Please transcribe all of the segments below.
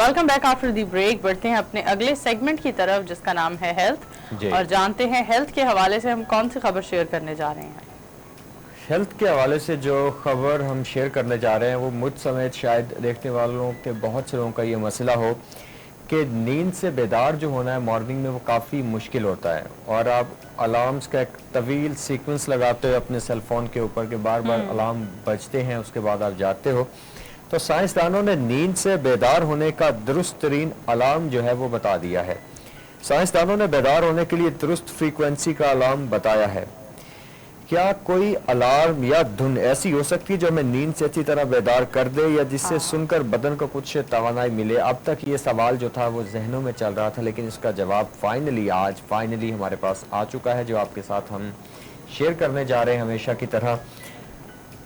Welcome back after the break. बढ़ते हैं अपने अगले सेगमेंट की तरफ जिसका नाम है हेल्थ, और जानते हैं हेल्थ के हवाले से हम कौन सी खबर शेयर करने जा रहे हैं। हेल्थ के हवाले से जो खबर हम शेयर करने जा रहे हैं वो मुझ समेत शायद देखने वालों के बहुत से लोगों का ये मसला हो कि नींद से बेदार जो होना है मॉर्निंग में वो काफ़ी मुश्किल होता है, और आप अलार्म्स का एक तवील सीक्वेंस लगाते हो अपने सेल फोन के ऊपर के बार बार अलार्म बजते हैं, उसके बाद आप जाते हो। तो साइंसदानों ने नींद से बेदार होने का दुरुस्त तरीन अलार्म जो है वो बता दिया है। साइंसदानों ने बेदार होने के लिए दुरुस्त फ्रीक्वेंसी का अलार्म बताया है। क्या कोई अलार्म या धुन ऐसी हो सकती है जो हमें नींद से अच्छी तरह बेदार कर दे, या जिससे सुनकर बदन को कुछ तवानाई मिले? अब तक ये सवाल जो था वो जहनों में चल रहा था, लेकिन इसका जवाब फाइनली हमारे पास आ चुका है, जो आपके साथ हम शेयर करने जा रहे हैं हमेशा की तरह।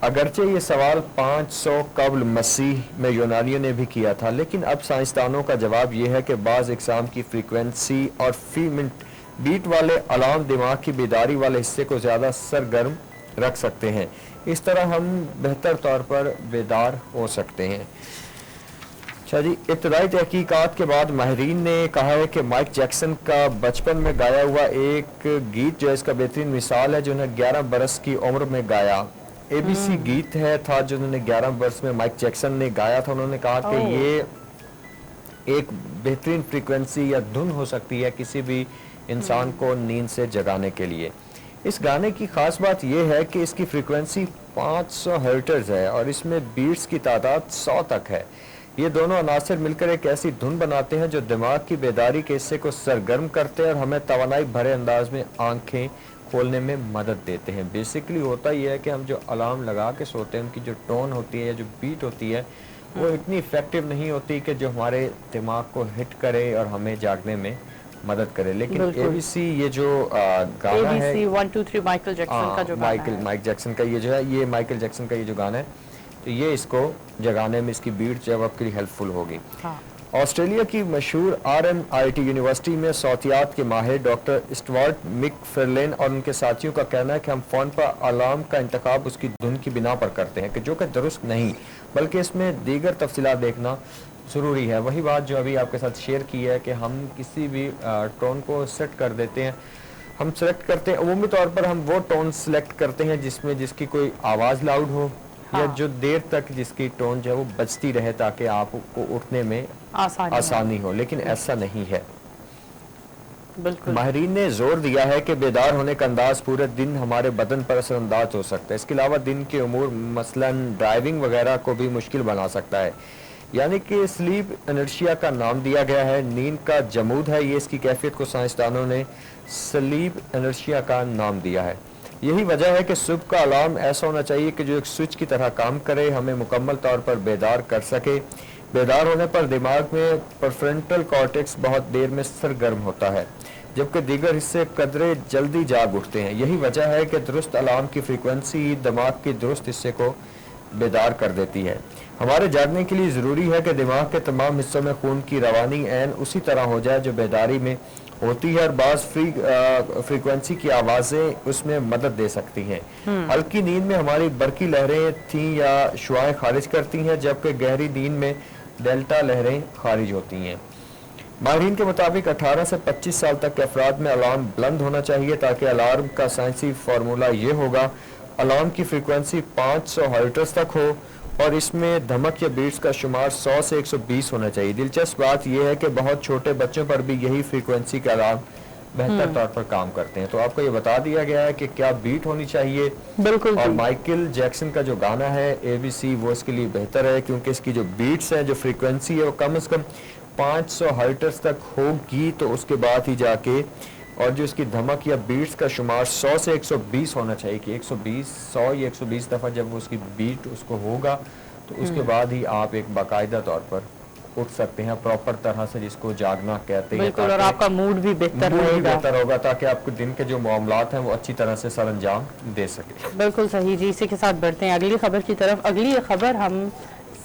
अगरचे ये सवाल 500 कबल मसीह में यूनानियों ने भी किया था, लेकिन अब साइंसदानों का जवाब यह है कि बाज़ इक़साम की फ्रीक्वेंसी और फी मिनट बीट वाले अलार्म दिमाग की बेदारी वाले हिस्से को ज़्यादा सरगर्म रख सकते हैं। इस तरह हम बेहतर तौर पर बेदार हो सकते हैं। अच्छा जी, इब्तदाई तहकीकात के बाद माहिरीन ने कहा है कि माइक जैक्सन का बचपन में गाया हुआ एक गीत जो है इसका बेहतरीन मिसाल है, जो उन्हें 11 बरस की उम्र में गाया। एबीसी गीत था जो उन्होंने 11 वर्ष में माइक जैक्सन ने गाया था। उन्होंने कहा कि ये एक बेहतरीन फ्रीक्वेंसी या धुन हो सकती है किसी भी इंसान को नींद से जगाने के लिए। इस गाने की खास बात यह है कि इसकी फ्रीक्वेंसी 500 हर्ट्ज है और इसमें बीट्स की तादाद 100 तक है। ये दोनों अनासर मिलकर एक ऐसी धुन बनाते हैं जो दिमाग की बेदारी के हिस्से को सरगर्म करते हैं और हमें तवानाई भरे अंदाज में आंखें खोलने में मदद देते हैं। बेसिकली होता यह है कि हम जो अलार्म लगा के सोते हैं उनकी जो टोन होती है या जो बीट होती है वो इतनी इफेक्टिव नहीं होती कि जो हमारे दिमाग को हिट करे और हमें जागने में मदद करे। लेकिन एबीसी ये जो गाना है 1 2 3 माइकल जैक्सन का जो माइक जैक्सन का ये जो है, ये माइकल जैक्सन का ये जो गाना है, तो ये इसको जगाने में इसकी बीट जो आपके लिए हेल्पफुल होगी। ऑस्ट्रेलिया की मशहूर RMIT यूनिवर्सिटी में सौतियात के माहिर डॉक्टर स्टुअर्ट मैकफार्लेन और उनके साथियों का कहना है कि हम फ़ोन पर अलार्म का इंतखाब उसकी धुन की बिना पर करते हैं, कि जो कि दुरुस्त नहीं, बल्कि इसमें दीगर तफसीलात देखना ज़रूरी है। वही बात जो अभी आपके साथ शेयर की है कि हम किसी भी टोन को सेट कर देते हैं, हम सेलेक्ट करते हैं अमूमी तौर पर हम वो टोन सेलेक्ट करते हैं जिसकी कोई आवाज़ लाउड हो, या जो देर तक जिसकी टोन जो है वो बजती रहे ताकि आपको उठने में आसानी हो, लेकिन ऐसा नहीं है। माहिरीन ने जोर दिया है कि बेदार होने का अंदाज पूरे दिन हमारे बदन पर असरअंदाज हो सकता है। इसके अलावा दिन के उमूर मसलन ड्राइविंग वगैरह को भी मुश्किल बना सकता है, यानी कि स्लीप इनर्शिया का नाम दिया गया है। नींद का जमूद है ये, इसकी कैफियत को साइंसदानों ने स्लीप इनर्शिया का नाम दिया है। यही वजह है कि सुबह का अलार्म ऐसा होना चाहिए कि जो एक स्विच की तरह काम करे, हमें मुकम्मल तौर पर बेदार कर सके। बेदार होने पर दिमाग में प्रीफ्रंटल कॉर्टेक्स बहुत देर में सरगर्म होता है, जबकि दीगर हिस्से कदरे जल्दी जाग उठते हैं। यही वजह है कि दुरुस्त अलार्म की फ्रीक्वेंसी दिमाग के दुरुस्त हिस्से को बेदार कर देती है। हमारे जागने के लिए ज़रूरी है कि दिमाग के तमाम हिस्सों में खून की रवानी ऐन उसी तरह हो जाए जो बेदारी में होती है, और बाज़ फ्रीक्वेंसी की आवाज़ें उसमें मदद दे सकती हैं। हल्की नींद में हमारी बरकी लहरें थी या शुआएं खारिज करती हैं, जबकि गहरी नींद में डेल्टा लहरें खारिज होती हैं। माहिरीन के मुताबिक 18 से 25 साल तक के अफराद में अलार्म बुलंद होना चाहिए, ताकि अलार्म का साइंसी फार्मूला ये होगा, अलार्म की फ्रीक्वेंसी 500 हर्ट्ज तक हो और इसमें धमक या बीट्स का शुमार 100 से 120 होना चाहिए। दिलचस्प बात यह है कि बहुत छोटे बच्चों पर भी यही फ्रीक्वेंसी के अलार्म बेहतर तौर पर काम करते हैं। तो आपको ये बता दिया गया है कि क्या बीट होनी चाहिए। बिल्कुल। और माइकल जैक्सन का जो गाना है एबीसी वो इसके लिए बेहतर है, क्योंकि इसकी जो बीट्स है, जो फ्रीक्वेंसी है, वो कम से कम 500 हर्ट्ज तक होगी, तो उसके बाद ही जाके, और जो इसकी धमक या बीट्स का शुमार 100 से 120 होना चाहिए, कि 100 या 120 दफ़ा जब वो उसकी बीट उसको होगा तो उसके बाद ही आप एक बाकायदा तौर पर उठ सकते हैं प्रॉपर तरह से, जिसको जागना कहते हैं। बिल्कुल, और आपका मूड भी बेहतर होगा ताकि आपको दिन के जो मामलात हैं वो अच्छी तरह से सर अंजाम दे सके। बिल्कुल सही जी। इसी के साथ बढ़ते हैं अगली खबर की तरफ। अगली खबर हम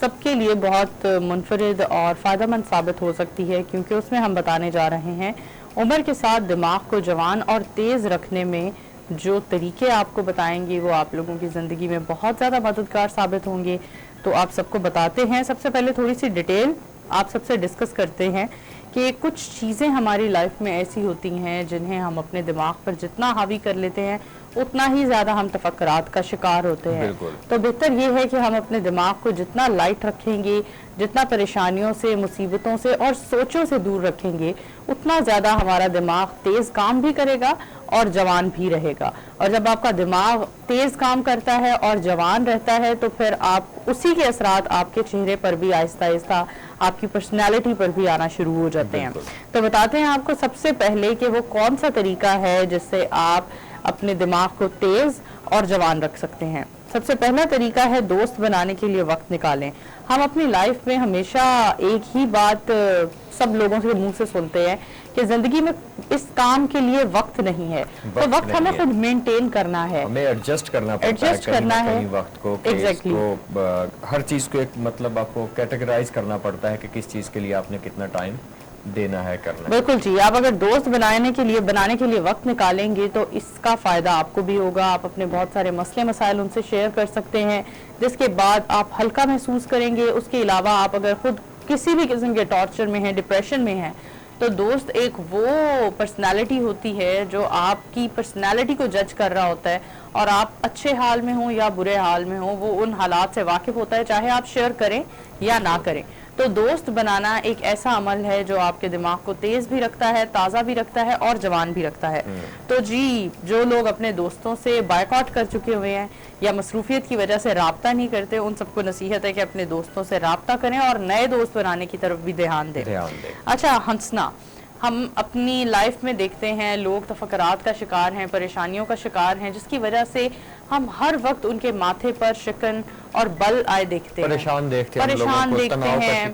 सबके लिए बहुत मुनफरिद और फ़ायदेमंद साबित हो सकती है, क्योंकि उसमें हम बताने जा रहे हैं उम्र के साथ दिमाग को जवान और तेज़ रखने में जो तरीके आपको बताएंगे वो आप लोगों की ज़िंदगी में बहुत ज़्यादा मददगार साबित होंगे। तो आप सबको बताते हैं। सबसे पहले थोड़ी सी डिटेल आप सबसे डिस्कस करते हैं कि कुछ चीज़ें हमारी लाइफ में ऐसी होती हैं जिन्हें हम अपने दिमाग पर जितना हावी कर लेते हैं उतना ही ज़्यादा हम तफक्कुरात का शिकार होते हैं। तो बेहतर ये है कि हम अपने दिमाग को जितना लाइट रखेंगे, जितना परेशानियों से, मुसीबतों से और सोचों से दूर रखेंगे, उतना ज़्यादा हमारा दिमाग तेज़ काम भी करेगा और जवान भी रहेगा। और जब आपका दिमाग तेज़ काम करता है और जवान रहता है तो फिर आप उसी के असरात आपके चेहरे पर भी आहिस्ता आहिस्ता आपकी पर्सनैलिटी पर भी आना शुरू हो जाते हैं। तो बताते हैं आपको सबसे पहले कि वो कौन सा तरीका है जिससे आप अपने दिमाग को तेज और जवान रख सकते हैं। सबसे पहला तरीका है दोस्त बनाने के लिए वक्त निकालें। हम अपनी लाइफ में हमेशा एक ही बात सब लोगों के मुंह से सुनते हैं कि जिंदगी में इस काम के लिए वक्त नहीं है, तो वक्त हमें खुद मेंटेन करना है, हमें एडजस्ट करना पड़ता है, एडजस्ट करना है वक्त को, एग्जैक्टली हर चीज को एक मतलब आपको कैटेगराइज करना पड़ता है कि किस चीज के लिए आपने कितना टाइम देना है, करना है। बिल्कुल जी, आप अगर दोस्त बनाने के लिए वक्त निकालेंगे तो इसका फायदा आपको भी होगा। आप अपने बहुत सारे मसले मसाइल उनसे शेयर कर सकते हैं, जिसके बाद आप हल्का महसूस करेंगे। उसके अलावा आप अगर खुद किसी भी किस्म के टॉर्चर में है, डिप्रेशन में है, तो दोस्त एक वो पर्सनालिटी होती है जो आपकी पर्सनालिटी को जज कर रहा होता है और आप अच्छे हाल में हो या बुरे हाल में हो, वो उन हालात से वाकिफ होता है, चाहे आप शेयर करें या ना करें। तो दोस्त बनाना एक ऐसा अमल है जो आपके दिमाग को तेज भी रखता है, ताज़ा भी रखता है और जवान भी रखता है। तो जी, जो लोग अपने दोस्तों से बायकॉट कर चुके हुए हैं या मसरूफियत की वजह से राब्ता नहीं करते, उन सबको नसीहत है कि अपने दोस्तों से राब्ता करें और नए दोस्त बनाने की तरफ भी ध्यान दें। अच्छा, हंसना। हम अपनी लाइफ में देखते हैं लोग तफक्कुरात का शिकार हैं, परेशानियों का शिकार हैं, जिसकी वजह से हम हर वक्त उनके माथे पर शिकन और बल आए देखते हैं, परेशान देखते हैं,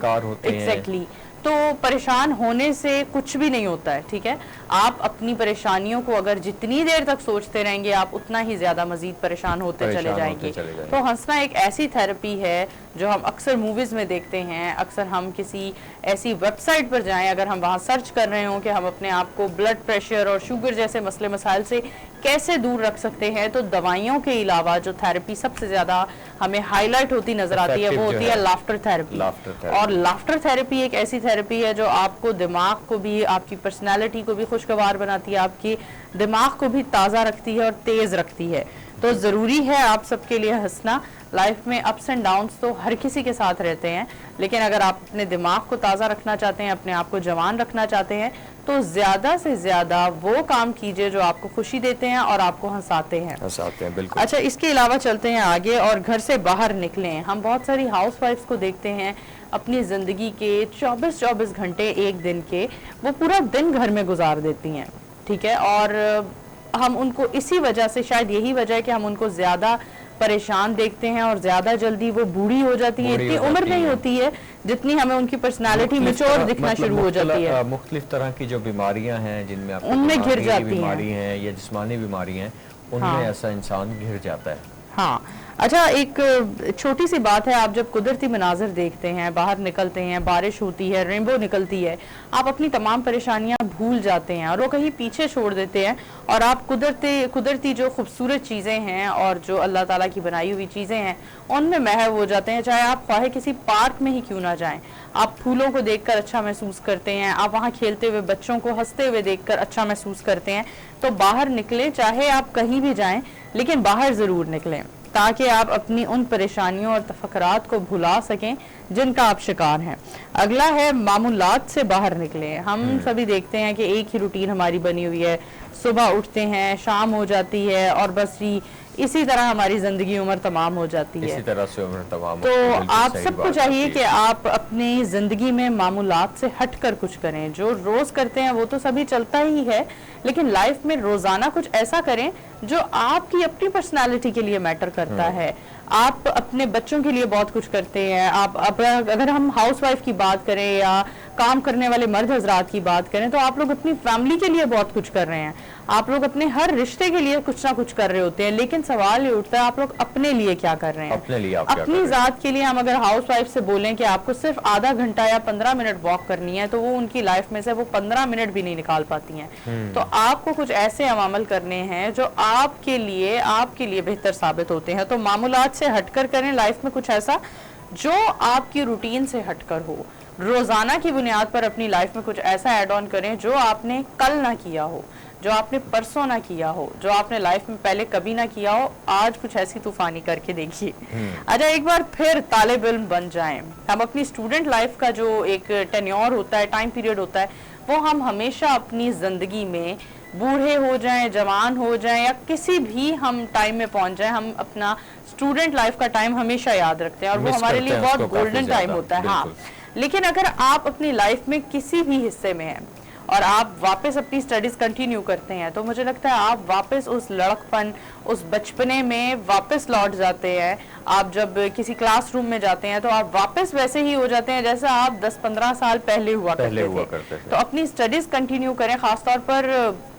एग्जैक्टली। तो परेशान होने से कुछ भी नहीं होता है, ठीक है। आप अपनी परेशानियों को अगर जितनी देर तक सोचते रहेंगे आप उतना ही ज्यादा मजीद परेशान होते चले जाएंगे। तो हंसना एक ऐसी थेरेपी है जो हम अक्सर मूवीज में देखते हैं। अक्सर हम किसी ऐसी वेबसाइट पर जाएं, अगर हम वहां सर्च कर रहे हो कि हम अपने आप को ब्लड प्रेशर और शुगर जैसे मसले मसाइल से कैसे दूर रख सकते हैं, तो दवाइयों के अलावा जो थेरेपी सबसे ज्यादा हमें हाईलाइट होती नजर आती है वो होती है लाफ्टर थेरेपी। और लाफ्टर थेरेपी एक ऐसी थेरेपी है जो आपको दिमाग को भी, आपकी पर्सनैलिटी को भी खुशगवार बनाती है, आपकी दिमाग को भी ताज़ा रखती है और तेज रखती है। तो ज़रूरी है आप सबके लिए हंसना। लाइफ में अप्स एंड डाउन्स तो हर किसी के साथ रहते हैं, लेकिन अगर आप अपने दिमाग को ताज़ा रखना चाहते हैं, अपने आप को जवान रखना चाहते हैं, तो ज़्यादा से ज़्यादा वो काम कीजिए जो आपको खुशी देते हैं और आपको हंसाते हैं। बिल्कुल। अच्छा, इसके अलावा चलते हैं आगे और घर से बाहर निकलें। हम बहुत सारी हाउसवाइफ्स को देखते हैं अपनी ज़िंदगी के 24-24 घंटे एक दिन के वो पूरा दिन घर में गुजार देती हैं, ठीक है। और हम उनको इसी वजह से, शायद यही वजह है कि हम उनको ज़्यादा परेशान देखते हैं और ज्यादा जल्दी वो बूढ़ी हो जाती है। इतनी उम्र नहीं होती है जितनी हमें उनकी पर्सनालिटी मैच्योर दिखना शुरू हो जाती है। मुख्तलिफ तरह की जो बीमारियां हैं जिनमें उनमें घिर जाती बीमारी हैं या जिस्मानी बीमारी हैं, उनमें ऐसा इंसान घिर जाता है। हाँ, अच्छा, एक छोटी सी बात है, आप जब कुदरती मनाजिर देखते हैं, बाहर निकलते हैं, बारिश होती है, रेनबो निकलती है, आप अपनी तमाम परेशानियां भूल जाते हैं और वो कहीं पीछे छोड़ देते हैं और आप कुदरती जो खूबसूरत चीज़ें हैं और जो अल्लाह ताला की बनाई हुई चीज़ें हैं उनमें महव हो जाते हैं। चाहे आप ख्वाहे किसी पार्क में ही क्यों ना जाएं, आप फूलों को देखकर अच्छा महसूस करते हैं, आप वहाँ खेलते हुए बच्चों को हंसते हुए देखकर अच्छा महसूस करते हैं। तो बाहर निकलें, चाहे आप कहीं भी जाएं, लेकिन बाहर ज़रूर निकलें ताकि आप अपनी उन परेशानियों और तफक्कुरात को भुला सकें जिनका आप शिकार हैं। अगला है मामूलात से बाहर निकलें। हम सभी देखते हैं कि एक ही रूटीन हमारी बनी हुई है, सुबह उठते हैं, शाम हो जाती है और बस इसी तरह हमारी जिंदगी उम्र तमाम हो जाती है। इसी तरह से उम्र तमाम। तो आप सबको चाहिए कि आप अपनी जिंदगी में मामूलात से हटकर कुछ करें। जो रोज करते हैं वो तो सभी चलता ही है, लेकिन लाइफ में रोजाना कुछ ऐसा करें जो आपकी अपनी पर्सनालिटी के लिए मैटर करता है। आप अपने बच्चों के लिए बहुत कुछ करते हैं। आप अगर हम हाउसवाइफ की बात करें या काम करने वाले मर्द हजरात की बात करें, तो आप लोग अपनी फैमिली के लिए बहुत कुछ कर रहे हैं, आप लोग अपने हर रिश्ते के लिए कुछ ना कुछ कर रहे होते हैं। लेकिन सवाल ये उठता है, आप लोग अपने लिए क्या कर रहे हैं? अपने लिए अपनी जात के लिए हम अगर हाउसवाइफ से बोलें कि आपको सिर्फ आधा घंटा या 15 मिनट वॉक करनी है, तो वो उनकी लाइफ में से वो 15 मिनट भी नहीं निकाल पाती हैं। तो आपको कुछ ऐसे अमामल करने हैं जो आपके लिए बेहतर साबित होते हैं। तो मामूलात से हटकर करें, लाइफ में कुछ ऐसा जो आपकी रूटीन से हटकर हो। रोजाना की बुनियाद पर अपनी लाइफ में कुछ ऐसा ऐड ऑन करें जो आपने कल ना किया हो, जो आपने परसों ना किया हो, जो आपने लाइफ में पहले कभी ना किया हो, आज कुछ ऐसी तूफानी करके देखिए। अच्छा, एक बार फिर तालिब इल्म बन जाएं। हम अपनी स्टूडेंट लाइफ का जो एक टेन्योर होता है, टाइम पीरियड होता है, वो हम हमेशा अपनी जिंदगी में बूढ़े हो जाएं, जवान हो जाएं या किसी भी हम टाइम में पहुंच जाएं, हम अपना स्टूडेंट लाइफ का टाइम हमेशा याद रखते हैं और वो हमारे लिए बहुत गोल्डन टाइम होता है। हाँ, लेकिन अगर आप अपनी लाइफ में किसी भी हिस्से में हैं और आप वापस अपनी स्टडीज कंटिन्यू करते हैं, तो मुझे लगता है आप वापस उस लड़कपन, उस बचपने में वापस लौट जाते हैं। आप जब किसी क्लासरूम में जाते हैं तो आप वापस वैसे ही हो जाते हैं जैसा आप 10-15 साल पहले हुआ करते थे। तो अपनी स्टडीज कंटिन्यू करें। खासतौर पर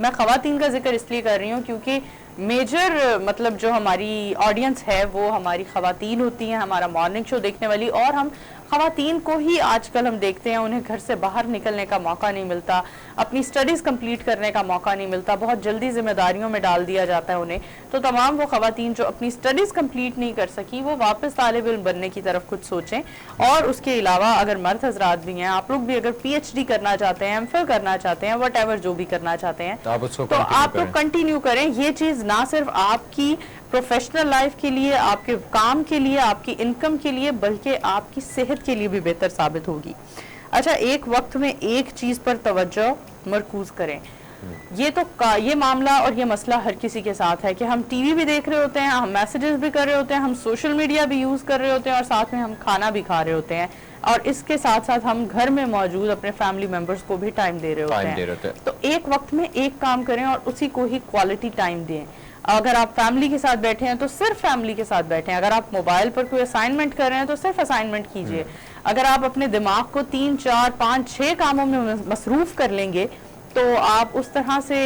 मैं खवातीन का जिक्र इसलिए कर रही हूँ क्योंकि मेजर मतलब जो हमारी ऑडियंस है वो हमारी खवातीन होती हैं, हमारा मॉर्निंग शो देखने वाली, और हम खवातीन को ही आजकल हम देखते हैं उन्हें घर से बाहर निकलने का मौका नहीं मिलता, अपनी स्टडीज कंप्लीट करने का मौका नहीं मिलता, बहुत जल्दी जिम्मेदारियों में डाल दिया जाता है उन्हें। तो तमाम वो खवातीन जो अपनी स्टडीज कंप्लीट नहीं कर सकी वो वापस तालिब इल्म बनने की तरफ कुछ सोचें। और उसके अलावा अगर मर्द हजरात भी हैं, आप लोग भी अगर PhD करना चाहते हैं, MPhil करना चाहते हैं, वट जो भी करना चाहते हैं, तो आप लोग कंटिन्यू करें। ये चीज ना सिर्फ आपकी प्रोफेशनल लाइफ के लिए, आपके काम के लिए, आपकी इनकम के लिए, बल्कि आपकी सेहत के लिए भी बेहतर साबित होगी। अच्छा, एक वक्त में एक चीज पर तवज्जो मरकूज करें। ये मामला और ये मसला हर किसी के साथ है कि हम टीवी भी देख रहे होते हैं, हम मैसेजेस भी कर रहे होते हैं, हम सोशल मीडिया भी यूज कर रहे होते हैं और साथ में हम खाना भी खा रहे होते हैं, और इसके साथ साथ हम घर में मौजूद अपने फैमिली मेंबर्स को भी टाइम दे रहे होते हैं। तो एक वक्त में एक काम करें और उसी को ही क्वालिटी टाइम दें। अगर आप फैमिली के साथ बैठे हैं तो सिर्फ फैमिली के साथ बैठे हैं, अगर आप मोबाइल पर कोई असाइनमेंट कर रहे हैं तो सिर्फ असाइनमेंट कीजिए। अगर आप अपने दिमाग को 3, 4, 5, 6 कामों में मसरूफ कर लेंगे तो आप उस तरह से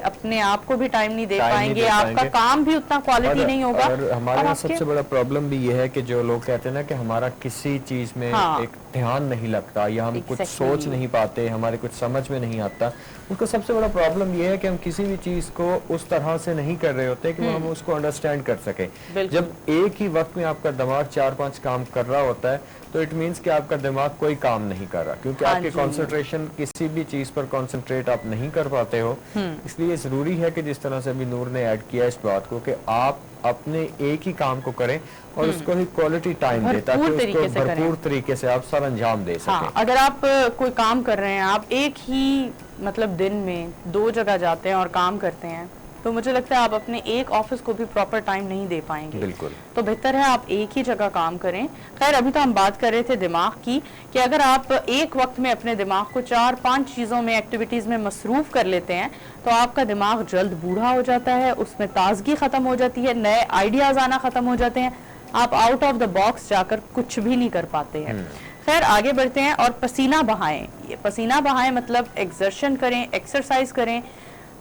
अपने आप को भी टाइम नहीं दे पाएंगे, आपका काम भी उतना क्वालिटी नहीं होगा। और हमारे यहाँ सबसे बड़ा प्रॉब्लम भी ये है कि जो लोग कहते हैं ना कि हमारा किसी चीज में एक ध्यान नहीं लगता या हम कुछ सोच नहीं पाते, हमारे कुछ समझ में नहीं आता, उसका सबसे बड़ा प्रॉब्लम ये है कि हम किसी भी चीज को उस तरह से नहीं कर रहे होते कि हम उसको अंडरस्टैंड कर सके। जब एक ही वक्त में आपका दिमाग 4-5 काम कर रहा होता है तो इट मीन्स कि आपका दिमाग कोई काम नहीं कर रहा, क्योंकि आपकी कंसंट्रेशन किसी भी चीज पर कंसंट्रेट आप नहीं कर पाते हो। इसलिए जरूरी है कि जिस तरह से अभी नूर ने ऐड किया इस बात को कि आप अपने एक ही काम को करें और उसको ही क्वालिटी टाइम दें ताकि उसको भरपूर तरीके से आप सर अंजाम दे सकें। हाँ, अगर आप कोई काम कर रहे हैं, आप एक ही मतलब दिन में 2 जगह जाते हैं और काम करते हैं, तो मुझे लगता है आप अपने एक ऑफिस को भी प्रॉपर टाइम नहीं दे पाएंगे। बिल्कुल। तो बेहतर है आप एक ही जगह काम करें। खैर, अभी तो हम बात कर रहे थे दिमाग की कि अगर आप एक वक्त में अपने दिमाग को 4-5 चीज़ों में, एक्टिविटीज़ में मसरूफ कर लेते हैं तो आपका दिमाग जल्द बूढ़ा हो जाता है, उसमें ताजगी ख़त्म हो जाती है, नए आइडियाज़ आना ख़त्म हो जाते हैं, आप आउट ऑफ द बॉक्स जाकर कुछ भी नहीं कर पाते हैं। खैर, आगे बढ़ते हैं और पसीना बहाएं। ये पसीना बहाएं मतलब एक्सर्शन करें, एक्सरसाइज करें।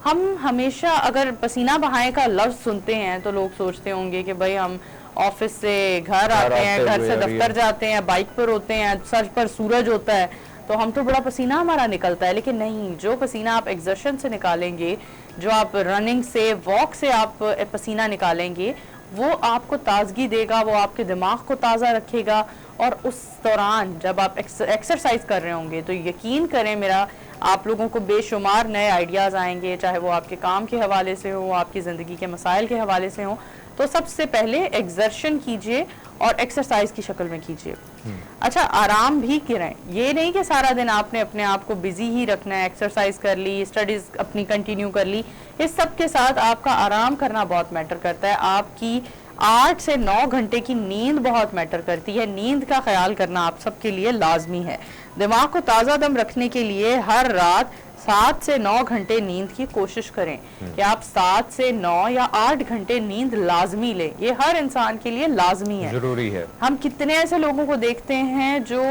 हम हमेशा अगर पसीना बहाएं का लफ्ज सुनते हैं तो लोग सोचते होंगे कि भाई हम ऑफिस से घर आते हैं, घर से दफ्तर जाते हैं, बाइक पर होते हैं, सर पर सूरज होता है तो हम तो बड़ा पसीना हमारा निकलता है। लेकिन नहीं, जो पसीना आप एक्सर्शन से निकालेंगे, जो आप रनिंग से, वॉक से आप पसीना निकालेंगे, वो आपको ताजगी देगा, वो आपके दिमाग को ताज़ा रखेगा। और उस दौरान जब आप एक्सरसाइज कर रहे होंगे तो यकीन करें मेरा, आप लोगों को बेशुमार नए आइडियाज़ आएंगे, चाहे वो आपके काम के हवाले से हो, आपकी ज़िंदगी के मसाइल के हवाले से हो। तो सबसे पहले एक्सर्शन कीजिए और एक्सरसाइज की शक्ल में कीजिए। अच्छा, आराम भी करें। ये नहीं कि सारा दिन आपने अपने आप को बिजी ही रखना है, एक्सरसाइज कर ली, स्टडीज अपनी कंटिन्यू कर ली। इस सब के साथ आपका आराम करना बहुत मैटर करता है। आपकी 8 से 9 घंटे की नींद बहुत मैटर करती है। नींद का ख्याल करना आप सबके लिए लाजमी है। दिमाग को ताज़ा दम रखने के लिए हर रात 7 से 9 घंटे नींद की कोशिश करें कि आप 7 से 9 या 8 घंटे नींद लाजमी लें। ये हर इंसान के लिए लाजमी है, जरूरी है। हम कितने ऐसे लोगों को देखते हैं जो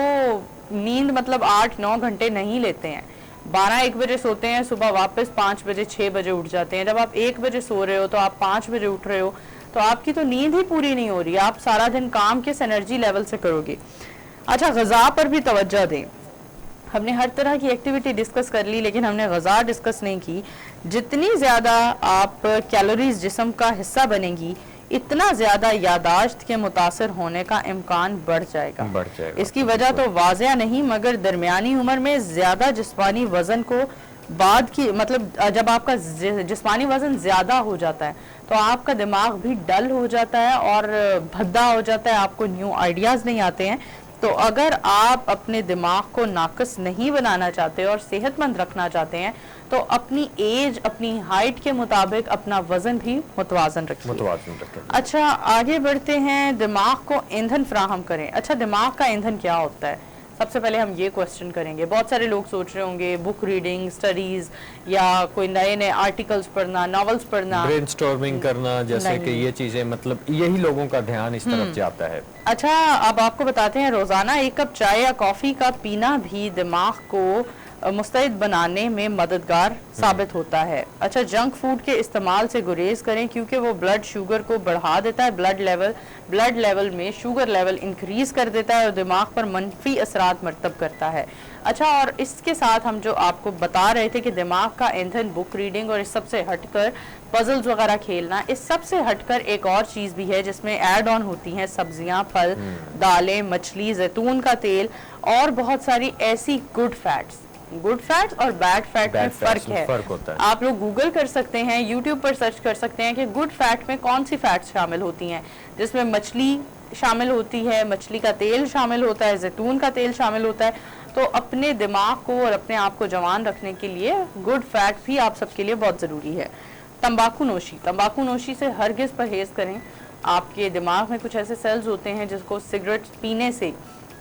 नींद मतलब 8-9 घंटे नहीं लेते हैं, 12-1 बजे सोते हैं, सुबह वापस 5 बजे 6 बजे उठ जाते हैं। जब आप 1 बजे सो रहे हो तो आप 5 बजे उठ रहे हो, तो आपकी तो नींद ही पूरी नहीं हो रही। आप सारा दिन काम किस एनर्जी लेवल से करोगे। अच्छा, ग़िज़ा पर भी तवज्जो दें। हमने हर तरह की एक्टिविटी डिस्कस कर ली लेकिन हमने ग़िज़ा डिस्कस नहीं की। जितनी ज़्यादा आप कैलोरीज जिस्म का हिस्सा बनेंगी, इतना ज्यादा यादाश्त के मुतासर होने का इम्कान बढ़ जाएगा। इसकी वजह तो वाज़िया नहीं, मगर दरमियानी उम्र में ज्यादा जिस्मानी वजन को बाद की मतलब जब आपका जिस्मानी वजन ज्यादा हो जाता है तो आपका दिमाग भी डल हो जाता है और भद्दा हो जाता है, आपको न्यू आइडियाज नहीं आते हैं। तो अगर आप अपने दिमाग को नाकस नहीं बनाना चाहते और सेहतमंद रखना चाहते हैं तो अपनी एज, अपनी हाइट के मुताबिक अपना वजन भी मुतवाजन रखिए। अच्छा, आगे बढ़ते हैं। दिमाग को ईंधन फराहम करें। अच्छा, दिमाग का ईंधन क्या होता है? सबसे पहले हम ये क्वेश्चन करेंगे। बहुत सारे लोग सोच रहे होंगे बुक रीडिंग, स्टडीज या कोई नए नए आर्टिकल्स पढ़ना, नॉवेल्स पढ़ना, ब्रेनस्टॉर्मिंग करना, जैसे कि ये चीजें, मतलब यही लोगों का ध्यान इस तरफ जाता है। अच्छा, अब आपको बताते हैं रोजाना 1 कप चाय या कॉफी का पीना भी दिमाग को मुस्तैद बनाने में मददगार साबित होता है। अच्छा, जंक फूड के इस्तेमाल से गुरेज करें क्योंकि वो ब्लड शुगर को बढ़ा देता है, ब्लड लेवल में शुगर लेवल इंक्रीज कर देता है और दिमाग पर मनफी असरात मरतब करता है। अच्छा, और इसके साथ हम जो आपको बता रहे थे कि दिमाग का ईंधन बुक रीडिंग और इस सबसे हटकर पजल्स वगैरह खेलना, इस सबसे हटकर एक और चीज भी है जिसमें ऐड ऑन होती हैं सब्जियां, फल, दालें, मछली, जैतून का तेल और बहुत सारी ऐसी गुड फैट्स और बैड फैट में फर्क होता है। आप लोग गूगल कर सकते हैं, यूट्यूब पर सर्च कर सकते हैं कि गुड फैट में कौन सी फैट्स शामिल होती हैं, जिसमें मछली शामिल होती है, मछली का तेल शामिल होता है, जैतून का तेल शामिल होता है। तो अपने दिमाग को और अपने आप को जवान रखने के लिए गुड फैट भी आप सबके लिए बहुत ज़रूरी है। तंबाकू नोशी से हरगिज़ परहेज करें। आपके दिमाग में कुछ ऐसे सेल्स होते हैं जिसको सिगरेट पीने से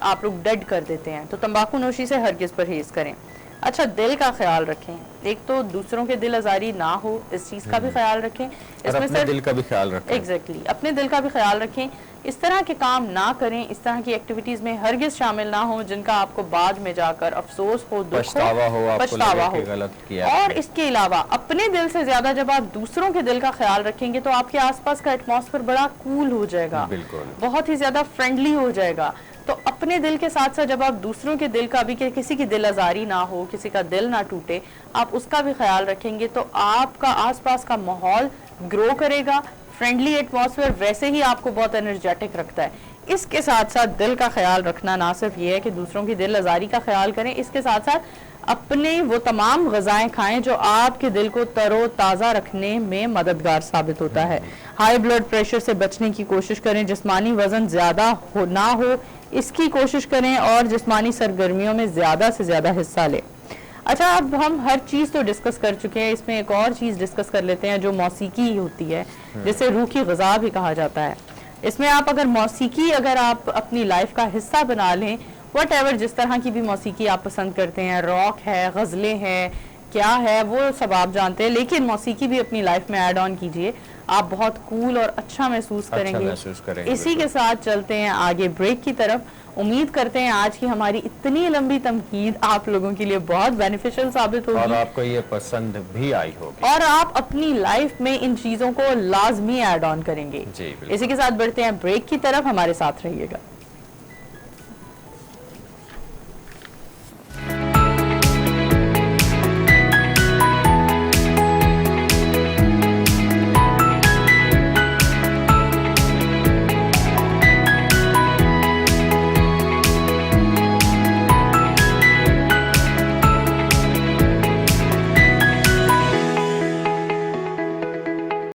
आप लोग डेड कर देते हैं, तो तंबाकू नोशी से हरगिज़ परहेज करें। अच्छा, दिल का ख्याल रखें। एक तो दूसरों के दिल आजारी ना हो, इस चीज़ का भी ख्याल रखें। इसमें अपने दिल का भी ख्याल रखें। एग्जैक्टली, अपने दिल का भी ख्याल रखें। इस तरह के काम ना करें, इस तरह की एक्टिविटीज में हरगिज शामिल ना हो जिनका आपको बाद में जाकर अफसोस हो, पछतावा हो, गलत किया। और इसके अलावा अपने दिल से ज्यादा जब आप दूसरों के दिल का ख्याल रखेंगे तो आपके आसपास का एटमॉस्फेयर बड़ा कूल हो जाएगा, बहुत ही ज्यादा फ्रेंडली हो जाएगा। तो अपने दिल के साथ साथ जब आप दूसरों के दिल का भी, किसी की दिल आजारी ना हो, किसी का दिल ना टूटे, आप उसका भी ख्याल रखेंगे तो आपका आसपास का माहौल ग्रो करेगा। फ्रेंडली एटमॉस्फेयर वैसे ही आपको बहुत एनर्जेटिक रखता है। इसके साथ साथ दिल का ख्याल रखना ना सिर्फ ये है कि दूसरों की दिल आजारी का ख्याल करें, इसके साथ साथ अपने वो तमाम गजाएं खाएं जो आपके दिल को तरो ताज़ा रखने में मददगार साबित होता है। हाई ब्लड प्रेशर से बचने की कोशिश करें, जिस्मानी वजन ज़्यादा ना हो इसकी कोशिश करें और जिस्मानी सरगर्मियों में ज़्यादा से ज़्यादा हिस्सा लें। अच्छा, अब हम हर चीज़ तो डिस्कस कर चुके हैं, इसमें एक और चीज़ डिस्कस कर लेते हैं जो मौसीकी होती है, जिसे रूह की ग़िज़ा भी कहा जाता है। इसमें आप अगर मौसीकी अगर आप अपनी लाइफ का हिस्सा बना लें, वट जिस तरह की भी मौसीकी आप पसंद करते हैं, रॉक है, गज़लें हैं, क्या है वो सब आप जानते हैं, लेकिन मौसीकी भी अपनी लाइफ में ऐड ऑन कीजिए, आप बहुत कूल और अच्छा महसूस करेंगे। इसी के साथ चलते हैं आगे ब्रेक की तरफ। उम्मीद करते हैं आज की हमारी इतनी लंबी तमहीद आप लोगों के लिए बहुत बेनिफिशियल साबित होगी और आपको ये पसंद भी आई होगी और आप अपनी लाइफ में इन चीजों को लाजमी ऐड ऑन करेंगे। इसी के साथ बढ़ते हैं ब्रेक की तरफ, हमारे साथ रहिएगा।